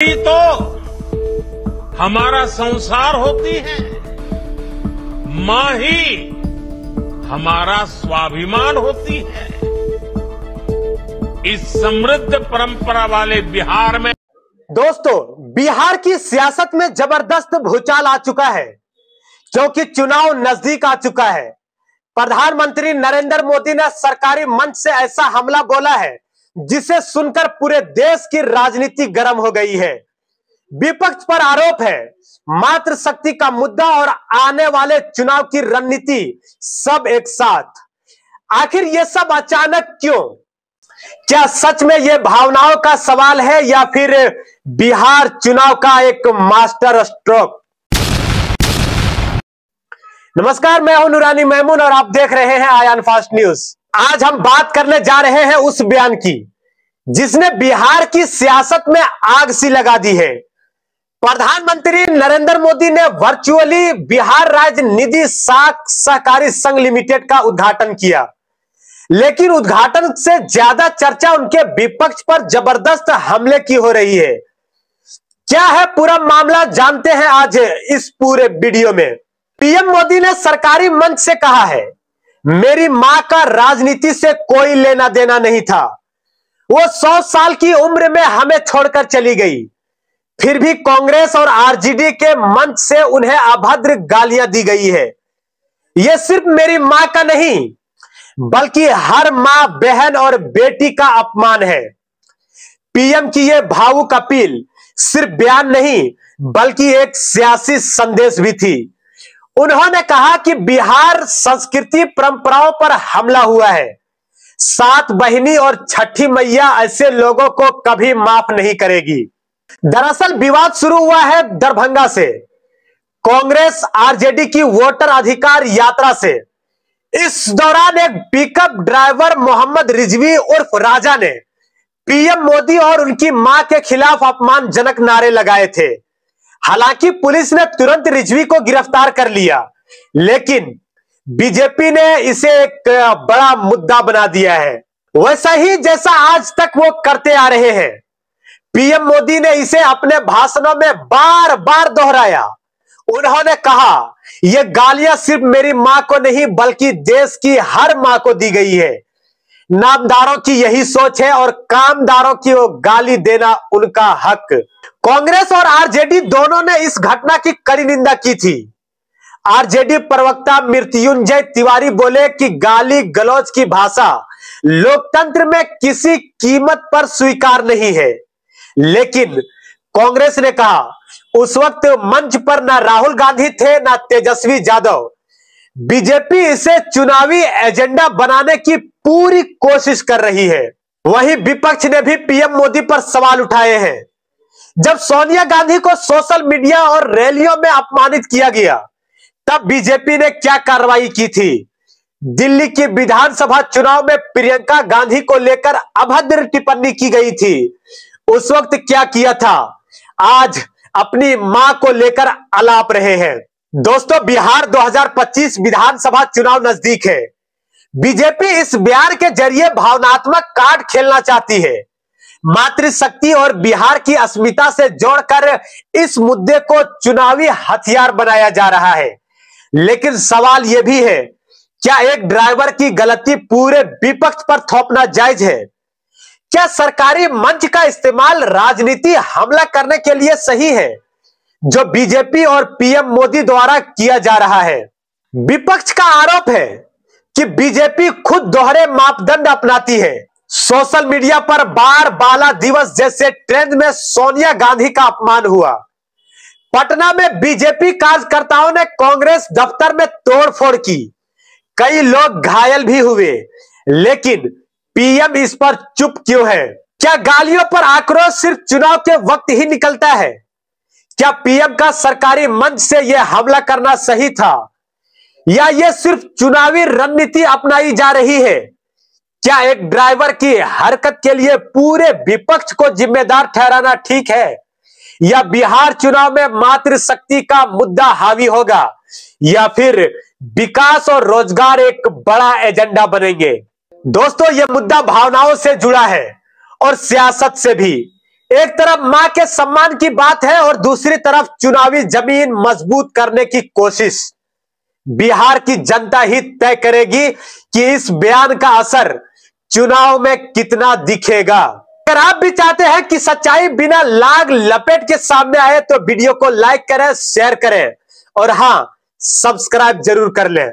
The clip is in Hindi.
ही तो हमारा संसार होती है, मां ही हमारा स्वाभिमान होती है। इस समृद्ध परंपरा वाले बिहार में दोस्तों, बिहार की सियासत में जबरदस्त भूचाल आ चुका है क्योंकि चुनाव नजदीक आ चुका है। प्रधानमंत्री नरेंद्र मोदी ने सरकारी मंच से ऐसा हमला बोला है जिसे सुनकर पूरे देश की राजनीति गर्म हो गई है। विपक्ष पर आरोप है मात्र शक्ति का मुद्दा और आने वाले चुनाव की रणनीति सब एक साथ। आखिर ये सब अचानक क्यों? क्या सच में ये भावनाओं का सवाल है या फिर बिहार चुनाव का एक मास्टर स्ट्रोक? नमस्कार, मैं हूं नूरानी मैमून और आप देख रहे हैं आयान फास्ट न्यूज। आज हम बात करने जा रहे हैं उस बयान की जिसने बिहार की सियासत में आग सी लगा दी है। प्रधानमंत्री नरेंद्र मोदी ने वर्चुअली बिहार राज्य निधि साख सहकारी संघ लिमिटेड का उद्घाटन किया, लेकिन उद्घाटन से ज्यादा चर्चा उनके विपक्ष पर जबरदस्त हमले की हो रही है। क्या है पूरा मामला, जानते हैं आज इस पूरे वीडियो में। पीएम मोदी ने सरकारी मंच से कहा है, मेरी मां का राजनीति से कोई लेना देना नहीं था। वो 100 साल की उम्र में हमें छोड़कर चली गई, फिर भी कांग्रेस और आरजेडी के मंच से उन्हें अभद्र गालियां दी गई है। यह सिर्फ मेरी मां का नहीं बल्कि हर मां, बहन और बेटी का अपमान है। पीएम की यह भावुक अपील सिर्फ बयान नहीं बल्कि एक सियासी संदेश भी थी। उन्होंने कहा कि बिहार संस्कृति परंपराओं पर हमला हुआ है। 7 बहिनी और छठी मैया ऐसे लोगों को कभी माफ नहीं करेगी। दरअसल विवाद शुरू हुआ है दरभंगा से, कांग्रेस आरजेडी की वोटर अधिकार यात्रा से। इस दौरान एक पिकअप ड्राइवर मोहम्मद रिजवी उर्फ राजा ने पीएम मोदी और उनकी मां के खिलाफ अपमानजनक नारे लगाए थे। हालांकि पुलिस ने तुरंत रिजवी को गिरफ्तार कर लिया, लेकिन बीजेपी ने इसे एक बड़ा मुद्दा बना दिया है, वैसा ही जैसा आज तक वो करते आ रहे हैं। पीएम मोदी ने इसे अपने भाषणों में बार बार दोहराया। उन्होंने कहा, यह गालियां सिर्फ मेरी मां को नहीं बल्कि देश की हर मां को दी गई है। नामदारों की यही सोच है और कामदारों की वो गाली देना उनका हक। कांग्रेस और आरजेडी दोनों ने इस घटना की कड़ी निंदा की थी। आरजेडी प्रवक्ता मृत्युंजय तिवारी बोले कि गाली गलौज की भाषा लोकतंत्र में किसी कीमत पर स्वीकार नहीं है, लेकिन कांग्रेस ने कहा उस वक्त मंच पर ना राहुल गांधी थे ना तेजस्वी यादव। बीजेपी इसे चुनावी एजेंडा बनाने की पूरी कोशिश कर रही है। वहीं विपक्ष ने भी पीएम मोदी पर सवाल उठाए हैं। जब सोनिया गांधी को सोशल मीडिया और रैलियों में अपमानित किया गया, तब बीजेपी ने क्या कार्रवाई की थी? दिल्ली की विधानसभा चुनाव में प्रियंका गांधी को लेकर अभद्र टिप्पणी की गई थी। उस वक्त क्या किया था? आज अपनी मां को लेकर अलाप रहे हैं। दोस्तों, बिहार 2025 विधानसभा चुनाव नजदीक है। बीजेपी इस बयान के जरिए भावनात्मक कार्ड खेलना चाहती है। मातृशक्ति और बिहार की अस्मिता से जोड़कर इस मुद्दे को चुनावी हथियार बनाया जा रहा है। लेकिन सवाल यह भी है, क्या एक ड्राइवर की गलती पूरे विपक्ष पर थोपना जायज है? क्या सरकारी मंच का इस्तेमाल राजनीति हमला करने के लिए सही है, जो बीजेपी और पीएम मोदी द्वारा किया जा रहा है? विपक्ष का आरोप है कि बीजेपी खुद दोहरे मापदंड अपनाती है। सोशल मीडिया पर बाला दिवस जैसे ट्रेंड में सोनिया गांधी का अपमान हुआ। पटना में बीजेपी कार्यकर्ताओं ने कांग्रेस दफ्तर में तोड़फोड़ की, कई लोग घायल भी हुए, लेकिन पीएम इस पर चुप क्यों है? क्या गालियों पर आक्रोश सिर्फ चुनाव के वक्त ही निकलता है? क्या पीएम का सरकारी मंच से यह हमला करना सही था या यह सिर्फ चुनावी रणनीति अपनाई जा रही है? क्या एक ड्राइवर की हरकत के लिए पूरे विपक्ष को जिम्मेदार ठहराना ठीक है या बिहार चुनाव में मातृशक्ति का मुद्दा हावी होगा या फिर विकास और रोजगार एक बड़ा एजेंडा बनेंगे? दोस्तों, यह मुद्दा भावनाओं से जुड़ा है और सियासत से भी। एक तरफ मां के सम्मान की बात है और दूसरी तरफ चुनावी जमीन मजबूत करने की कोशिश। बिहार की जनता ही तय करेगी कि इस बयान का असर चुनाव में कितना दिखेगा। अगर आप भी चाहते हैं कि सच्चाई बिना लाग लपेट के सामने आए तो वीडियो को लाइक करें, शेयर करें और हां, सब्सक्राइब जरूर कर लें।